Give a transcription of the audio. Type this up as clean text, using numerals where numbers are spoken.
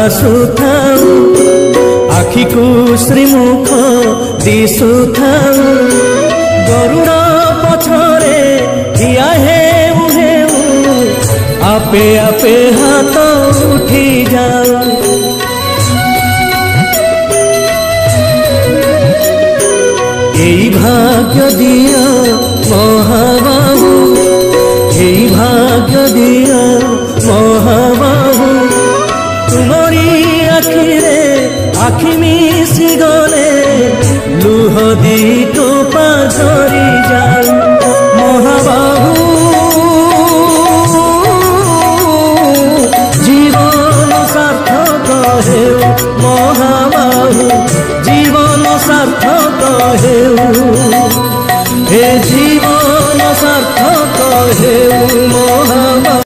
आसुथाऊ आखि को श्रीमुख दिशुथाऊ गरुड़ पछरे ठिया हेउ हेउ आपे आपे हाथ उठी जाऊ एई भाग्य दिया महाबाहु एई भाग्य दिया महाबाहु तुमरी आखिरे आखि